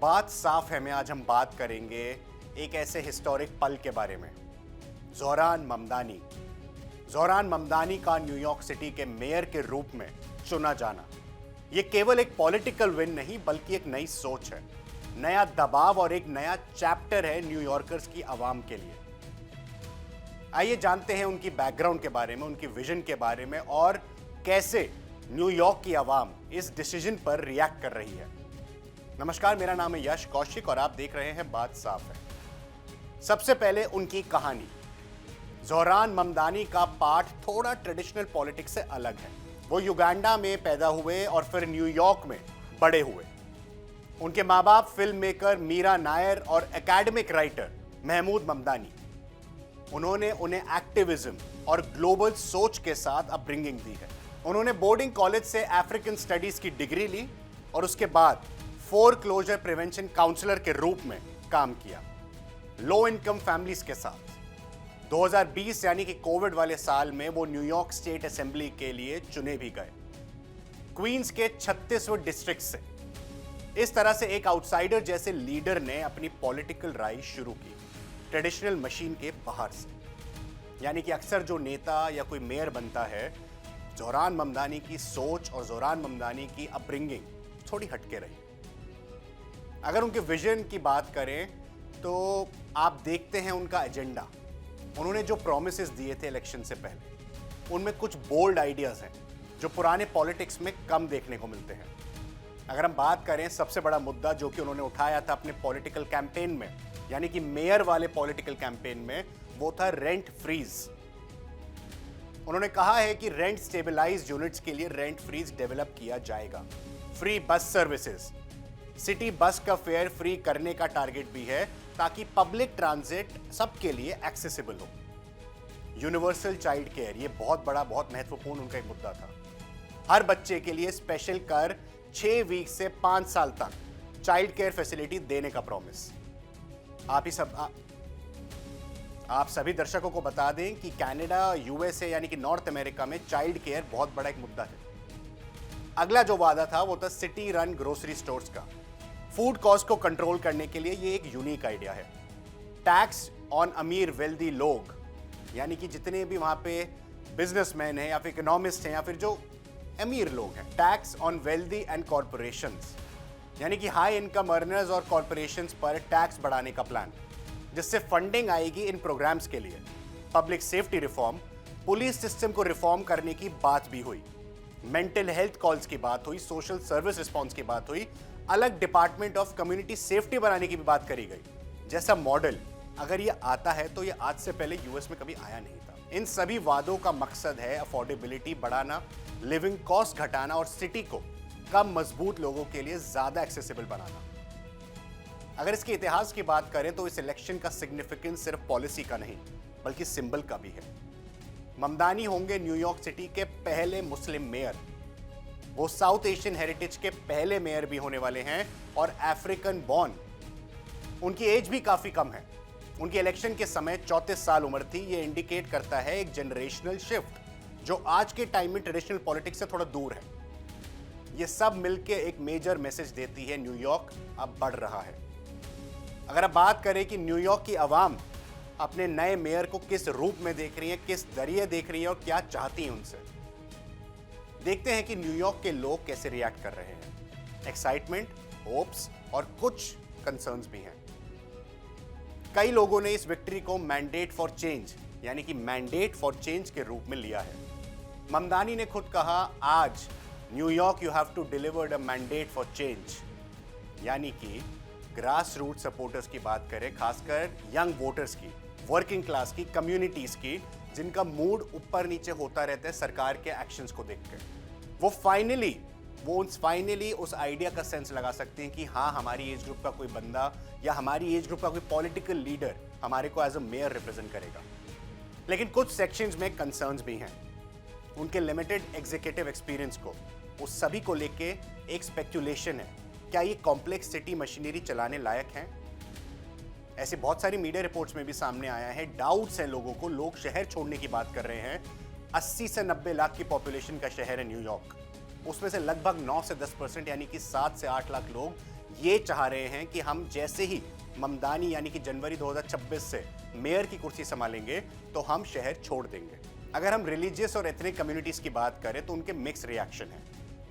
बात साफ है में आज हम बात करेंगे एक ऐसे हिस्टोरिक पल के बारे में। ज़ोहरान ममदानी। ज़ोहरान ममदानी का न्यूयॉर्क सिटी के मेयर के रूप में चुना जाना ये केवल एक पॉलिटिकल विन नहीं बल्कि एक नई सोच है, नया दबाव और एक नया चैप्टर है न्यूयॉर्कर्स की आवाम के लिए। आइए जानते हैं उनकी बैकग्राउंड के बारे में, उनकी विजन के बारे में और कैसे न्यूयॉर्क की आवाम इस डिसीजन पर रिएक्ट कर रही है। नमस्कार, मेरा नाम है यश कौशिक और आप देख रहे हैं बात साफ है। सबसे पहले उनकी कहानी। ज़ोहरान ममदानी का पाठ थोड़ा ट्रेडिशनल पॉलिटिक्स से अलग है। वो युगांडा में पैदा हुए और फिर न्यूयॉर्क में बड़े हुए। उनके माँ बाप फिल्म मेकर मीरा नायर और एकेडमिक राइटर महमूद ममदानी। उन्होंने उन्हें एक्टिविज्म और ग्लोबल सोच के साथ अपब्रिंगिंग दी है। उन्होंने बोर्डिंग कॉलेज से अफ्रीकन स्टडीज की डिग्री ली और उसके बाद फोरक्लोजर प्रिवेंशन काउंसलर के रूप में काम किया लो इनकम फैमिलीज के साथ। 2020 यानी कि कोविड वाले साल में वो न्यूयॉर्क स्टेट असेंबली के लिए चुने भी गए, क्वींस के 36वें डिस्ट्रिक्ट से। इस तरह से एक आउटसाइडर जैसे लीडर ने अपनी पॉलिटिकल राइज शुरू की ट्रेडिशनल मशीन के बाहर से। यानी कि अक्सर जो नेता या कोई मेयर बनता है, ज़ोहरान ममदानी की सोच और ज़ोहरान ममदानी की अपब्रिंगिंग थोड़ी हटके रही। अगर उनके विजन की बात करें तो आप देखते हैं उनका एजेंडा। उन्होंने जो प्रॉमिसेस दिए थे इलेक्शन से पहले, उनमें कुछ बोल्ड आइडियाज हैं जो पुराने पॉलिटिक्स में कम देखने को मिलते हैं। अगर हम बात करें सबसे बड़ा मुद्दा जो कि उन्होंने उठाया था अपने पॉलिटिकल कैंपेन में, यानी कि मेयर वाले पॉलिटिकल कैंपेन में, वो था रेंट फ्रीज। उन्होंने कहा है कि रेंट स्टेबलाइज्ड यूनिट्स के लिए रेंट फ्रीज डेवलप किया जाएगा। Free bus services, city bus का फेयर फ्री करने का टारगेट भी है ताकि पब्लिक ट्रांजिट सबके लिए एक्सेसिबल हो। यूनिवर्सल चाइल्ड केयर, ये बहुत बड़ा, बहुत महत्वपूर्ण उनका एक मुद्दा था। हर बच्चे के लिए स्पेशल कर 6 वीक से 5 साल तक चाइल्ड केयर फैसिलिटी देने का प्रॉमिस। आप सभी दर्शकों को बता दें कि कनाडा, यूएसए यानी कि नॉर्थ अमेरिका में चाइल्ड केयर बहुत बड़ा एक मुद्दा है। अगला जो वादा था वो था सिटी रन ग्रोसरी स्टोर्स का। फूड कॉस्ट को कंट्रोल करने के लिए ये एक यूनिक आइडिया है। टैक्स ऑन अमीर वेल्दी लोग, यानी कि जितने भी वहां पे बिजनेसमैन हैं या फिर इकोनॉमिस्ट हैं या फिर जो अमीर लोग हैं, tax on wealthy and corporations, यानी कि हाई इनकम अर्नर्स और कॉरपोरेशंस पर टैक्स बढ़ाने का प्लान, जिससे फंडिंग आएगी इन प्रोग्राम्स के लिए। Public safety reform, police system को रिफॉर्म करने की बात भी हुई, मेंटल हेल्थ कॉल्स की बात हुई, सोशल सर्विस रिस्पॉन्स की बात हुई, अलग डिपार्टमेंट ऑफ कम्युनिटी सेफ्टी बनाने की भी बात करी गई। जैसा मॉडल अगर ये आता है तो ये आज से पहले यूएस में कभी आया नहीं था। इन सभी वादों का मकसद है अफोर्डेबिलिटी बढ़ाना, लिविंग कॉस्ट घटाना और सिटी को कम मजबूत लोगों के लिए ज्यादा एक्सेसिबल बनाना। अगर इसके इतिहास की बात करें तो इस इलेक्शन का सिग्निफिकेंस सिर्फ पॉलिसी का नहीं बल्कि सिंबल का भी है। ममदानी होंगे न्यूयॉर्क सिटी के पहले मुस्लिम मेयर। वो साउथ एशियन हेरिटेज के पहले मेयर भी होने वाले हैं और अफ्रीकन बॉर्न। उनकी एज भी काफी कम है। उनकी इलेक्शन के समय 34 साल उम्र थी। ये इंडिकेट करता है एक जनरेशनल शिफ्ट जो आज के टाइम में ट्रेडिशनल पॉलिटिक्स से थोड़ा दूर है। ये सब मिलकर एक मेजर मैसेज देती है, न्यूयॉर्क अब बढ़ रहा है। अगर आप बात करें कि न्यूयॉर्क की आवाम अपने नए मेयर को किस रूप में देख रही है, किस जरिए देख रही है और क्या चाहती है उनसे, देखते हैं कि न्यूयॉर्क के लोग कैसे रिएक्ट कर रहे हैं। एक्साइटमेंट, होप्स और कुछ कंसर्न्स भी हैं। कई लोगों ने इस विक्ट्री को मैंडेट फॉर चेंज, यानी कि मैंडेट फॉर चेंज के रूप में लिया है। ममदानी ने खुद कहा, आज New York you have to delivered a mandate for change, यानी कि ग्रास रूट सपोर्टर्स की बात करें, खासकर यंग वोटर्स की, वर्किंग क्लास की, कम्युनिटीज की, जिनका मूड ऊपर नीचे होता रहता है सरकार के एक्शंस को देखकर। वो फाइनली उस आइडिया का सेंस लगा सकते हैं कि हाँ, हमारी एज ग्रुप का कोई बंदा या हमारी एज ग्रुप का कोई पॉलिटिकल लीडर हमारे को एज अ मेयर रिप्रेजेंट करेगा। लेकिन कुछ सेक्शंस में कंसर्न्स भी हैं। उनके लिमिटेड एग्जीक्यूटिव एक्सपीरियंस को, उस सभी को लेके एक स्पेक्यूलेशन है, क्या ये कॉम्प्लेक्स सिटी मशीनरी चलाने लायक हैं? ऐसे बहुत सारी मीडिया रिपोर्ट्स में भी सामने आया है। डाउट्स हैं लोगों को, लोग शहर छोड़ने की बात कर रहे हैं। 80 से 90 लाख की पॉपुलेशन का शहर है न्यूयॉर्क। उसमें से लगभग 9 से 10% यानी कि 7 से 8 लाख लोग ये चाह रहे हैं कि हम जैसे ही ममदानी यानी कि जनवरी 2026 से मेयर की कुर्सी संभालेंगे तो हम शहर छोड़ देंगे। अगर हम रिलीजियस और एथनिक कम्युनिटीज की बात करें तो उनके मिक्स रिएक्शन है।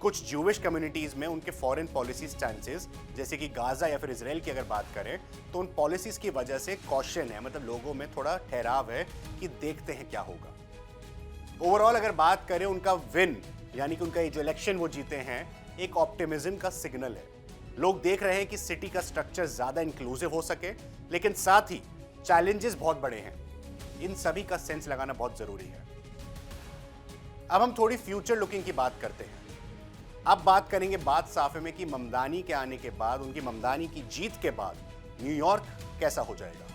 कुछ ज्यूविश कम्युनिटीज में उनके फॉरेन पॉलिसी स्टैंसेस, जैसे कि गाजा या फिर इसराइल की अगर बात करें, तो उन पॉलिसीज की वजह से कॉशन है, मतलब लोगों में थोड़ा ठहराव है कि देखते हैं क्या होगा। ओवरऑल अगर बात करें, उनका विन यानी कि उनका ये जो इलेक्शन वो जीते हैं, एक ऑप्टिमिज्म का सिग्नल है। लोग देख रहे हैं कि सिटी का स्ट्रक्चर ज्यादा इंक्लूसिव हो सके, लेकिन साथ ही चैलेंजेस बहुत बड़े हैं। इन सभी का सेंस लगाना बहुत जरूरी है। अब हम थोड़ी फ्यूचर लुकिंग की बात करते हैं। अब बात करेंगे बात साफे में कि ममदानी के आने के बाद, उनकी ममदानी की जीत के बाद न्यूयॉर्क कैसा हो जाएगा।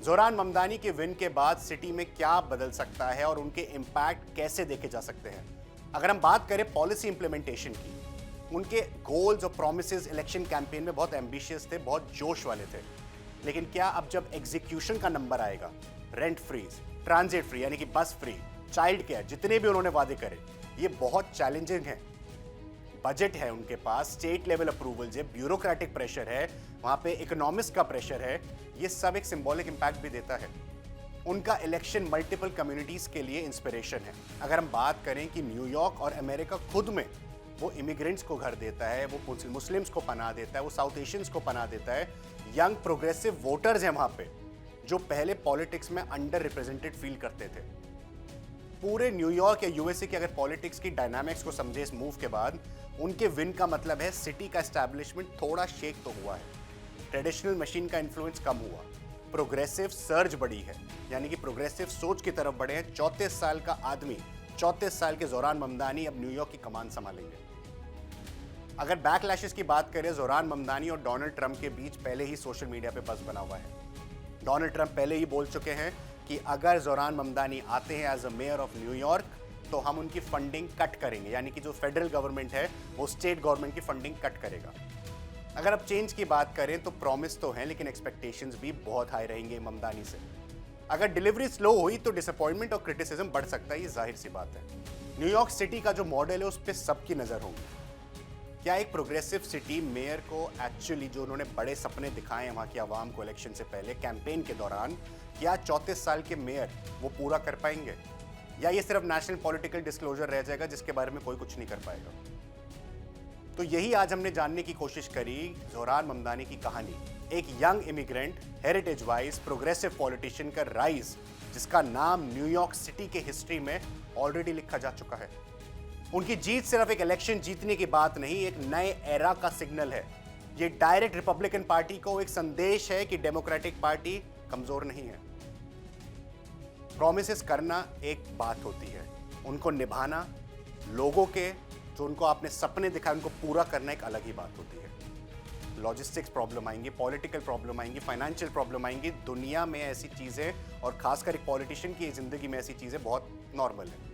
जोरान ममदानी के विन के बाद सिटी में क्या बदल सकता है और उनके इंपैक्ट कैसे देखे जा सकते हैं। अगर हम बात करें पॉलिसी इंप्लीमेंटेशन की, उनके गोल्स और प्रोमिसेस इलेक्शन कैंपेन में बहुत एम्बिशियस थे, बहुत जोश वाले थे। लेकिन क्या अब जब एग्जीक्यूशन का नंबर आएगा, रेंट फ्रीज, ट्रांजिट फ्री यानी कि बस फ्री, चाइल्ड केयर, जितने भी उन्होंने वादे करे, ये बहुत चैलेंजिंग है। बजट है उनके पास, स्टेट लेवल अप्रूवल्स है, ब्यूरोक्रेटिक प्रेशर है, वहां पे इकोनॉमिक्स का प्रेशर है, ये सब एक सिंबॉलिक इंपैक्ट भी देता है। उनका इलेक्शन मल्टीपल कम्युनिटीज के लिए इंस्पिरेशन है। अगर हम बात करें कि न्यूयॉर्क और अमेरिका खुद में वो इमिग्रेंट्स को घर देता है, वो मुस्लिम्स को पनाह देता है, वो साउथ एशियंस को पनाह देता है। यंग प्रोग्रेसिव वोटर्स हैं वहां पे, जो पहले पॉलिटिक्स में अंडर रिप्रेजेंटेड फील करते थे। पूरे न्यूयॉर्क या यूएसए की अगर पॉलिटिक्स की डायनामिक्स को समझे इस मूव के बाद, उनके विन का मतलब है सिटी का एस्टैब्लिशमेंट थोड़ा शेक तो हुआ है, ट्रेडिशनल मशीन का इन्फ्लुएंस कम हुआ, प्रोग्रेसिव सर्ज बढ़ी है, यानी कि प्रोग्रेसिव सोच की तरफ बढ़े हैं। 34 साल का आदमी, 34 साल के जोरान ममदानी अब न्यूयॉर्क की कमान संभालेंगे। अगर बैकलैशेस की बात करें, जोरान ममदानी और डोनाल्ड ट्रंप के बीच पहले ही सोशल मीडिया पे बज़ बना हुआ है। डोनाल्ड ट्रंप पहले ही बोल चुके हैं कि अगर जोरान ममदानी आते हैं as a mayor of New York तो हम उनकी फंडिंग कट करेंगे, यानी कि जो फेडरल गवर्नमेंट है वो स्टेट गवर्नमेंट की फंडिंग कट करेगा। अगर अब चेंज की बात करें तो प्रॉमिस तो है, लेकिन एक्सपेक्टेशंस भी बहुत हाई रहेंगे ममदानी से। अगर डिलीवरी स्लो हुई तो डिसअपॉइंटमेंट और क्रिटिसिज्म बढ़ सकता है, ये जाहिर सी बात है। न्यूयॉर्क सिटी का जो मॉडल है उस पर सबकी नजर होगी। क्या एक प्रोग्रेसिव सिटी मेयर को एक्चुअली जो उन्होंने बड़े सपने दिखाए हैं वहां की आवाम को इलेक्शन से पहले कैंपेन के दौरान, क्या 34 साल के मेयर वो पूरा कर पाएंगे, या ये सिर्फ नेशनल पॉलिटिकल डिस्क्लोजर रह जाएगा जिसके बारे में कोई कुछ नहीं कर पाएगा। तो यही आज हमने जानने की कोशिश करी जोरान ममदानी की कहानी, एक young immigrant, heritage wise progressive politician का राइज, जिसका नाम न्यूयॉर्क सिटी के हिस्ट्री में ऑलरेडी लिखा जा चुका है। उनकी जीत सिर्फ एक इलेक्शन जीतने की बात नहीं, एक नए एरा का सिग्नल है। ये डायरेक्ट रिपब्लिकन पार्टी को एक संदेश है कि डेमोक्रेटिक पार्टी कमजोर नहीं है। प्रॉमिसेस करना एक बात होती है, उनको निभाना, लोगों के जो उनको आपने सपने दिखाए उनको पूरा करना एक अलग ही बात होती है। लॉजिस्टिक्स प्रॉब्लम आएंगी, पॉलिटिकल प्रॉब्लम आएंगी, फाइनेंशियल प्रॉब्लम आएंगी। दुनिया में ऐसी चीजें और खासकर एक पॉलिटिशियन की जिंदगी में ऐसी चीजें बहुत नॉर्मल है।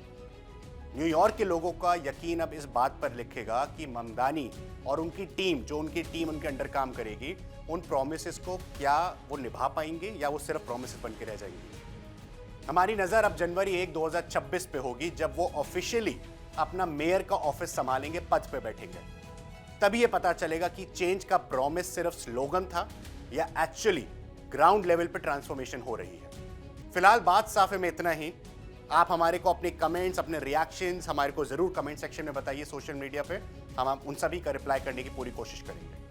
न्यूयॉर्क के लोगों का यकीन अब इस बात पर लिखेगा कि ममदानी और उनकी टीम, जो उनकी टीम उनके अंडर काम करेगी, उन प्रोमिसेस को क्या वो निभा पाएंगे या वो सिर्फ प्रोमिसेस बन के रह जाएंगी। हमारी नजर अब जनवरी 1, 2026 पे होगी, जब वो ऑफिशियली अपना मेयर का ऑफिस संभालेंगे, पद पे बैठेंगे। तभी ये पता चलेगा कि चेंज का प्रॉमिस सिर्फ स्लोगन था या एक्चुअली ग्राउंड लेवल पे ट्रांसफॉर्मेशन हो रही है। फिलहाल बात साफे में इतना ही। आप हमारे को अपने कमेंट्स, अपने रिएक्शंस हमारे को जरूर कमेंट सेक्शन में बताइए सोशल मीडिया पे। हम उन सभी का रिप्लाई करने की पूरी कोशिश करेंगे।